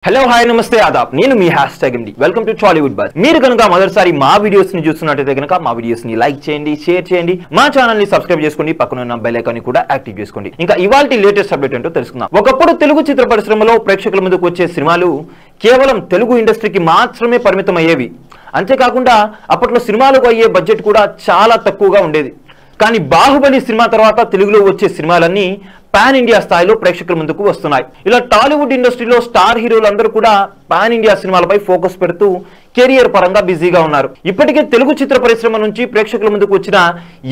hello hi నమస్తే ఆదాబ్ నేను మీ #MD welcome to Tollywood buzz మీరు గనుక మొదటిసారి మా వీడియోస్ ని చూస్తున్నట్లయితే గనుక మా వీడియోస్ ని లైక్ చేయండి షేర్ చేయండి మా ఛానల్ ని సబ్స్క్రైబ్ చేసుకోండి పక్కన ఉన్న బెల్ ఐకాన్ ని కూడా యాక్టివ్ చేసుకోండి ఇంకా ఇవాల్టి లేటెస్ట్ అప్డేట్ ఏంటో తెలుసుకుందాం ఒకప్పుడు తెలుగు చిత్ర పరిశ్రమలో ప్రేక్షకుల ముందుకు వచ్చే సినిమాలు కేవలం తెలుగు ఇండస్ట్రీకి మాత్రమే పరిమితం అయ్యేవి అంతేకాకుండా అప్పట్లో సినిమాలకు అయ్యే బడ్జెట్ కూడా చాలా తక్కువగా ఉండేది కానీ బాహుబలి సినిమా తర్వాత తెలుగులో వచ్చే సినిమాలన్నీ పాన్ ఇండియా స్థాయిలో ప్రేక్షకుల ముందుకు వస్తున్నాయి ఇలా టాలీవుడ్ ఇండస్ట్రీలో స్టార్ హీరోలు అందరూ కూడా పాన్ ఇండియా సినిమాలపై ఫోకస్ పెడుతూ కెరియర్ పరంగా బిజీగా ఉన్నారు ఇప్పటికే తెలుగు చిత్ర పరిశ్రమ నుంచి ప్రేక్షకుల ముందుకు వచ్చిన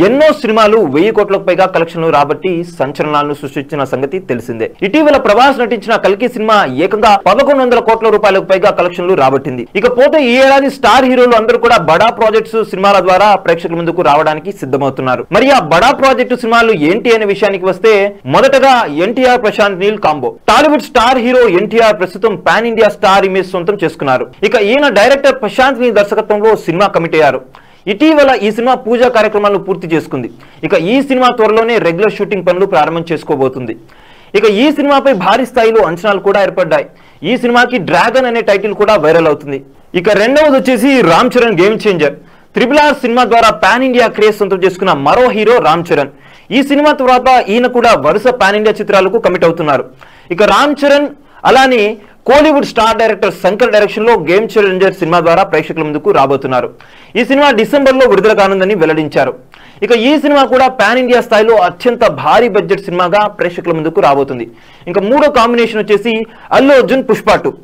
ఎన్నో సినిమాలు 1000 కోట్లకు పైగా కలెక్షన్లు రాబట్టి సంచలనాలను సృష్టించిన సంగతి తెలిసిందే ఇటీవల ప్రభాస్ నటించిన కల్కి సినిమా ఏకంగా 1100 కోట్ల రూపాయలకు పైగా కలెక్షన్లు రాబట్టింది ఇకపోతే ఈ ఏడాది స్టార్ హీరోలు అందరూ కూడా బడా ప్రాజెక్ట్స్ సినిమాల ద్వారా ప్రేక్షకుల ముందుకు రావడానికి సిద్ధమవుతున్నారు మరి ఆ బడా ప్రాజెక్టు సినిమాలు ఏంటి అనే విషయానికి వస్తే మొదటగా NTR Prashanth Neel combo Tollywood star hero NTR ప్రస్తుతం పాన్ ఇండియా స్టార్ ఇమేజ్ సొంతం చేసుకున్నారు ఇక ఈయన డైరెక్టర్ ప్రశాంత్ నీల్ దర్శకత్వంలో సినిమా కమిట్ అయ్యారు ఇటీవల ఈ సినిమా పూజా కార్యక్రమాలను పూర్తి చేసుకుంది ఇక ఈ సినిమా త్వరలోనే రెగ్యులర్ షూటింగ్ పనులు ప్రారంభం చేసుకోబోతుంది ఇక ఈ సినిమాపై భారీ స్థాయిలో అంచనాలు కూడా ఏర్పడ్డాయి ఈ సినిమాకి డ్రాగన్ అనే టైటిల్ కూడా వైరల్ అవుతుంది ఇక రెండవది వచ్చేసి Ram Charan game changer RRR cinema ద్వారా పాన్ ఇండియా క్రేజ్ సొంతం చేసుకున్న మరో హీరో రామ్ చరణ్ ఈ సినిమా తర్వాత ఈయన కూడా వరుస పాన్ ఇండియా చిత్రాలకు కమిట్ అవుతున్నారు ఇక రామ్ చరణ్ అలానే Kollywood star director Shankar direction లో గేమ్ చేంజర్ సినిమా ద్వారా ప్రేక్షకుల ముందుకు రాబోతున్నారు ఈ సినిమా డిసెంబర్ లో విడుదల కానుందని వెల్లడించారు ఇక ఈ సినిమా కూడా పాన్ ఇండియా స్థాయిలో అత్యంత భారీ బడ్జెట్ సినిమాగా ప్రేక్షకుల ముందుకు రాబోతుంది ఇంకా మూడో కాంబినేషన్ వచ్చేసి Allu Arjun Pushpa 2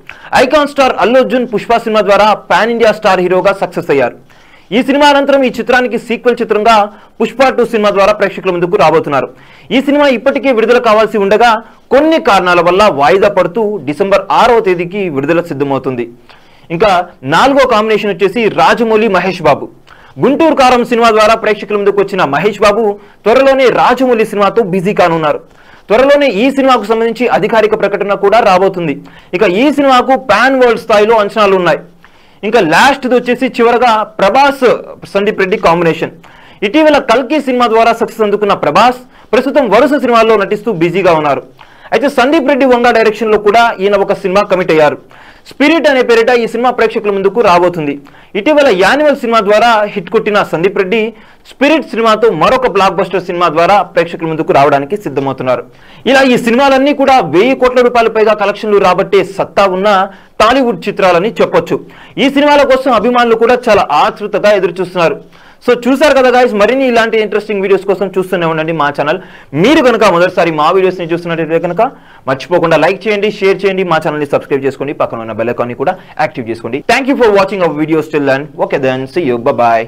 icon star Allu Arjun Pushpa cinema ద్వారా పాన్ ఇండియా స్టార్ హీరోగా సక్సెస్ అయ్యారు ఈ సినిమా అనంతరం ఈ చిత్రానికి సీక్వెల్ చిత్రంగా పుష్ప 2 సినిమా ద్వారా ప్రేక్షకుల ముందుకు రాబోతున్నారు ఈ సినిమా ఇప్పటికే విడుదల కావాల్సి ఉండగా కొన్ని కారణాల వల్ల వాయిదా పడుతూ డిసెంబర్ 6వ తేదీకి విడుదల సిద్ధమవుతుంది ఇంకా నాలుగో కాంబినేషన్ వచ్చేసి రాజమౌళి మహేష్ బాబు గుంటూరు కారం సినిమా ద్వారా ప్రేక్షకుల ముందుకు వచ్చిన మహేష్ బాబు త్వరలోనే రాజమౌళి సినిమాతో బిజీ కానున్నారు త్వరలోనే ఈ సినిమాకు సంబంధించి అధికారిక ప్రకటన కూడా రాబోతుంది ఇక ఈ సినిమాకు పాన్ వరల్డ్ స్థాయిలో అంచనాలు ఉన్నాయి ఇంకా లాస్ట్ వచ్చేసి చివరగా ప్రభాస్ సందీప్ రెడ్డి కాంబినేషన్ ఇటీవల కల్కి సినిమా ద్వారా సక్సెస్ అందుకున్న ప్రభాస్ ప్రస్తుతం వరుస సినిమాల్లో నటిస్తూ బిజీగా ఉన్నారు అయితే సందీప్ రెడ్డి వంగ డైరెక్షన్ లో కూడా ఈయన ఒక సినిమా కమిట్ అయ్యారు స్పిరిట్ అనే పేరిట ఈ సినిమా ప్రేక్షకుల ముందుకు రాబోతుంది ఇటీవల యానిమల్ సినిమా ద్వారా హిట్ కొట్టిన సందీప్ రెడ్డి స్పిరిట్ సినిమాతో మరొక బ్లాక్ బస్టర్ సినిమా ద్వారా ప్రేక్షకుల ముందుకు రావడానికి సిద్ధమవుతున్నారు ఇలా ఈ సినిమాలన్నీ కూడా 1000 కోట్ల రూపాయల పైగా కలెక్షన్లు రాబట్టే సత్తా ఉన్న టాలీవుడ్ చిత్రాలని చెప్పొచ్చు ఈ సినిమాల కోసం అభిమానులు కూడా చాలా ఆతృతగా ఎదురు చూస్తున్నారు సో చూసారు కదా గైస్ మరిన్ని ఇలాంటి ఇంట్రెస్టింగ్ వీడియోస్ కోసం చూస్తూనే ఉండండి మా ఛానల్ మీరు కనుక మొదటిసారి మా వీడియోస్ ని చూస్తున్నట్లయితే కనుక మర్చిపోకుండా లైక్ చేయండి షేర్ చేయండి మా ఛానల్ ని సబ్స్క్రైబ్ చేసుకోండి పక్కన ఉన్న బెల్ ఐకాన్ ని కూడా యాక్టివ్ చేసుకోండి thank you for watching our videos till then okay then see you bye by